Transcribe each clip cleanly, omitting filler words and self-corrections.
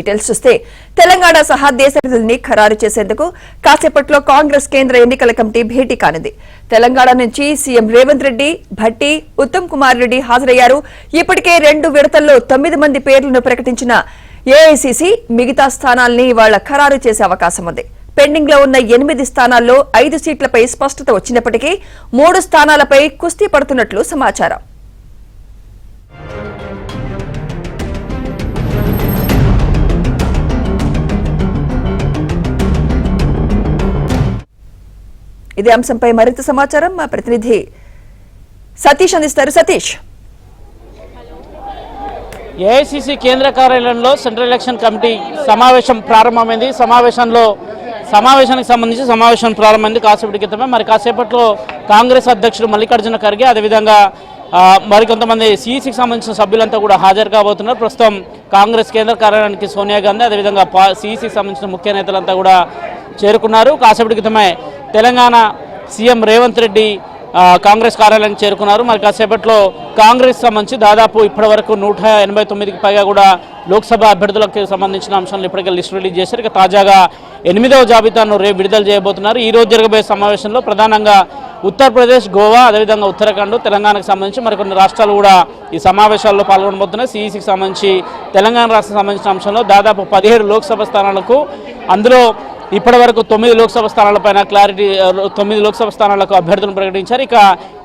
Details చూస్తే తెలంగాణ సహా దేశ ప్రజల్ని ఖరారు చేసేందుకు కాసేపట్లో కాంగ్రెస్ కేంద్ర ఎన్నికల కమిటీ భేటీ కానుంది. తెలంగాణ నుంచి సీఎం రేవంత్ రెడ్డి, భట్టి, ఉత్తమ్ కుమార్ రెడ్డి హాజరయ్యారు. ఇప్పటికే 2 విడతల్లో 9 మంది పేర్లను ప్రకటించిన ఏఐసీసీ మిగతా స్థానాల్ని ఇవాళ ఖరారు చేసే అవకాశం ఉంది. పెండింగ్ లో ఉన్న 8 స్థానాల్లో 5 సీట్లపై స్పష్టత వచ్చినప్పటికీ 3 స్థానాలపై కుస్తీ పడుతున్నట్లు సమాచారం. ఇదే అంశంపై మరింత సమాచారం మా ప్రతినిధి సతీష్ అందిస్తారు. సతీష్, ఏఐసీసీ కేంద్ర కార్యాలయంలో సెంట్రల్ ఎలక్షన్ కమిటీ సమావేశం ప్రారంభమైంది. సమావేశానికి సంబంధించి సమావేశం ప్రారంభమైంది కాసేపటి క్రితమే. మరి కాసేపట్లో కాంగ్రెస్ అధ్యక్షుడు మల్లికార్జున ఖర్గే, అదేవిధంగా మరికొంతమంది సిఈసికి సంబంధించిన సభ్యులంతా కూడా హాజరు కాబోతున్నారు. ప్రస్తుతం కాంగ్రెస్ కేంద్ర కార్యాలయానికి సోనియా గాంధీ, అదేవిధంగా సిఈసికి సంబంధించిన ముఖ్య నేతలంతా కూడా చేరుకున్నారు. కాసేపటి క్రితమే తెలంగాణ సీఎం రేవంత్ రెడ్డి కాంగ్రెస్ కార్యాలయానికి చేరుకున్నారు. మరి కాసేపట్లో కాంగ్రెస్ సంబంధించి దాదాపు ఇప్పటివరకు 189కి పైగా కూడా లోక్సభ అభ్యర్థులకు సంబంధించిన అంశాలను ఇప్పటికే లిస్టు రిలీజ్ చేశారు. ఇక తాజాగా 8వ జాబితాను రేపు విడుదల చేయబోతున్నారు. ఈ రోజు జరగబోయే సమావేశంలో ప్రధానంగా ఉత్తరప్రదేశ్, గోవా, అదేవిధంగా ఉత్తరాఖండ్, తెలంగాణకు సంబంధించి మరికొన్ని రాష్ట్రాలు కూడా ఈ సమావేశాల్లో పాల్గొనబోతున్నాయి. సిఈసికి సంబంధించి తెలంగాణ రాష్ట్రం సంబంధించిన అంశంలో దాదాపు 17 లోక్సభ స్థానాలకు, అందులో ఇప్పటి వరకు 9 లోక్సభ స్థానాలపైన 9 లోక్సభ స్థానాలకు అభ్యర్థులను ప్రకటించారు. ఇక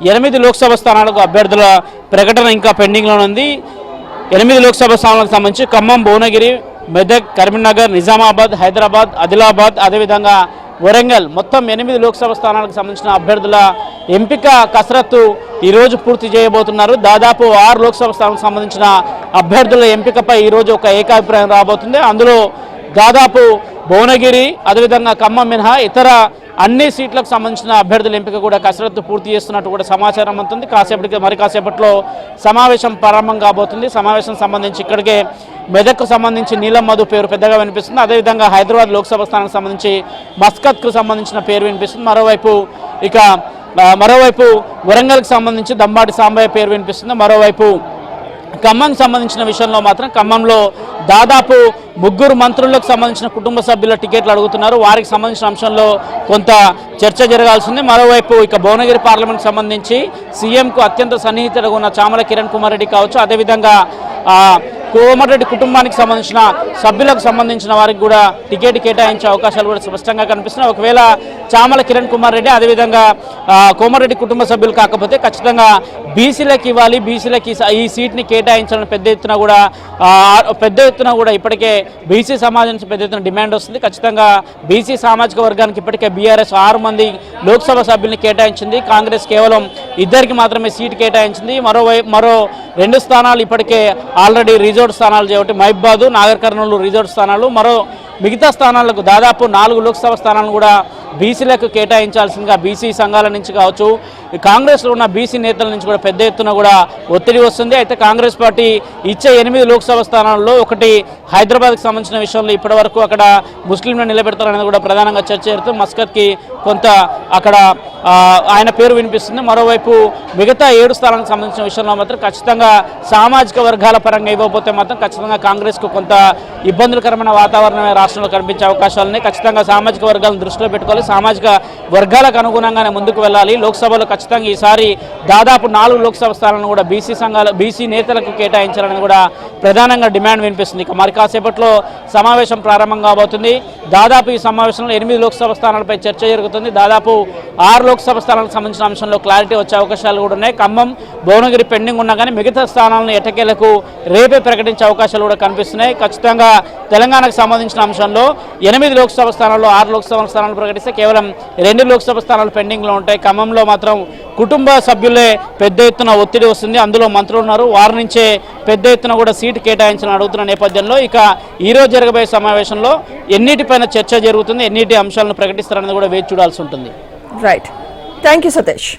8 లోక్సభ స్థానాలకు అభ్యర్థుల ప్రకటన ఇంకా పెండింగ్లో ఉంది. 8 లోక్సభ స్థానాలకు సంబంధించి ఖమ్మం, భువనగిరి, మెదక్, కరీంనగర్, నిజామాబాద్, హైదరాబాద్, ఆదిలాబాద్, అదేవిధంగా వరంగల్, మొత్తం 8 లోక్సభ స్థానాలకు సంబంధించిన అభ్యర్థుల ఎంపిక కసరత్తు ఈరోజు పూర్తి చేయబోతున్నారు. దాదాపు 6 లోక్సభ స్థానాలకు సంబంధించిన అభ్యర్థుల ఎంపికపై ఈరోజు ఒక ఏకాభిప్రాయం రాబోతుంది. అందులో దాదాపు భువనగిరి, అదేవిధంగా ఖమ్మం మినహా ఇతర అన్ని సీట్లకు సంబంధించిన అభ్యర్థుల ఎంపిక కూడా కసరత్తు పూర్తి చేస్తున్నట్టు కూడా సమాచారం అందుతుంది. కాసేపట్లో సమావేశం ప్రారంభం కాబోతుంది. సమావేశం సంబంధించి ఇక్కడికే మెదక్కు సంబంధించి నీలం మధు పేరు పెద్దగా వినిపిస్తుంది. అదేవిధంగా హైదరాబాద్ లోక్సభ స్థానానికి సంబంధించి మస్కత్కు సంబంధించిన పేరు వినిపిస్తుంది. మరోవైపు వరంగల్కి సంబంధించి దంబాటి సాంబయ్య పేరు వినిపిస్తుంది. మరోవైపు ఖమ్మంకి సంబంధించిన విషయంలో మాత్రం ఖమ్మంలో దాదాపు 3 మంత్రులకు సంబంధించిన కుటుంబ సభ్యుల టికెట్లు అడుగుతున్నారు. వారికి సంబంధించిన అంశంలో కొంత చర్చ జరగాల్సింది. మరోవైపు ఇక భువనగిరి పార్లమెంట్కి సంబంధించి సీఎంకు అత్యంత సన్నిహితులుగా ఉన్న చామల కిరణ్ కుమార్ రెడ్డి కావచ్చు, అదేవిధంగా కోమటిరెడ్డి కుటుంబానికి సంబంధించిన సభ్యులకు సంబంధించిన వారికి కూడా టికెట్ కేటాయించే అవకాశాలు కూడా స్పష్టంగా కనిపిస్తున్నాయి. ఒకవేళ చామల కిరణ్ కుమార్ రెడ్డి, అదేవిధంగా కోమటిరెడ్డి కుటుంబ సభ్యులు కాకపోతే ఖచ్చితంగా బీసీలకు ఇవ్వాలి, బీసీలకి ఈ సీట్ని కేటాయించాలని పెద్ద ఎత్తున కూడా ఇప్పటికే బీసీ సమాజం నుంచి పెద్ద ఎత్తున డిమాండ్ వస్తుంది. ఖచ్చితంగా బీసీ సామాజిక వర్గానికి ఇప్పటికే బీఆర్ఎస్ 6 మంది లోక్సభ సభ్యుల్ని కేటాయించింది. కాంగ్రెస్ కేవలం 2కి మాత్రమే సీటు కేటాయించింది. మరో 2 స్థానాలు ఇప్పటికే ఆల్రెడీ రిజర్వ్ స్థానాలు చేయబట్టి మహబూబాబాద్, నాగర్ కర్నూలు రిజర్వ్ స్థానాలు, మిగతా స్థానాలకు దాదాపు 4 లోక్సభ స్థానాలను కూడా బీసీలకు కేటాయించాల్సిందిగా బీసీ సంఘాల నుంచి కావచ్చు, కాంగ్రెస్లో ఉన్న బీసీ నేతల నుంచి కూడా పెద్ద ఎత్తున కూడా ఒత్తిడి వస్తుంది. అయితే కాంగ్రెస్ పార్టీ ఇచ్చే 8 లోక్సభ స్థానాల్లో ఒకటి హైదరాబాద్కి సంబంధించిన విషయంలో ఇప్పటివరకు అక్కడ ముస్లింలను నిలబెడతారనేది కూడా ప్రధానంగా చర్చ జరుగుతుంది. మస్కత్కి కొంత అక్కడ ఆయన పేరు వినిపిస్తుంది. మరోవైపు మిగతా 7 స్థానాలకు సంబంధించిన విషయంలో మాత్రం ఖచ్చితంగా సామాజిక వర్గాల పరంగా ఇవ్వకపోతే మాత్రం ఖచ్చితంగా కాంగ్రెస్కు కొంత ఇబ్బందులకరమైన వాతావరణమే రాష్ట్రంలో కనిపించే అవకాశాలని ఖచ్చితంగా సామాజిక వర్గాలను దృష్టిలో పెట్టుకోవాలి. సామాజిక వర్గాలకు అనుగుణంగానే ముందుకు వెళ్ళాలి. లోక్సభలో ఖచ్చితంగా ఈసారి దాదాపు 4 లోక్సభ స్థానాలను కూడా బీసీ నేతలకు కేటాయించాలని కూడా ప్రధానంగా డిమాండ్ వినిపిస్తుంది. ఇక మరి కాసేపట్లో సమావేశం ప్రారంభం కాబోతుంది. దాదాపు ఈ సమావేశంలో 8 లోక్సభ స్థానాలపై చర్చ జరుగుతుంది. దాదాపు 6 లోక్సభ స్థానాలకు సంబంధించిన అంశంలో క్లారిటీ వచ్చే అవకాశాలు కూడా ఉన్నాయి. ఖమ్మం, భువనగిరి పెండింగ్ ఉన్నా కానీ మిగతా స్థానాలను ఎట్టకేలకు రేపే ప్రకటించే అవకాశాలు కూడా కనిపిస్తున్నాయి. ఖచ్చితంగా తెలంగాణకు సంబంధించిన అంశంలో 8 లోక్సభ స్థానాల్లో 6 లోక్సభ స్థానాలు ప్రకటిస్తే కేవలం 2 లోక్సభ స్థానాలు పెండింగ్లో ఉంటాయి. ఖమ్మంలో మాత్రం కుటుంబ సభ్యులే పెద్ద ఎత్తున ఒత్తిడి వస్తుంది. అందులో మంత్రులు ఉన్నారు, వారి నుంచే పెద్ద ఎత్తున కూడా సీటు కేటాయించాలని అడుగుతున్న నేపథ్యంలో ఇక ఈరోజు జరగబోయే సమావేశంలో ఎన్నిటిపైన చర్చ జరుగుతుంది, ఎన్నిటి అంశాలను ప్రకటిస్తారనేది కూడా వేచి చూడాల్సి ఉంటుంది. Right, thank you Satish.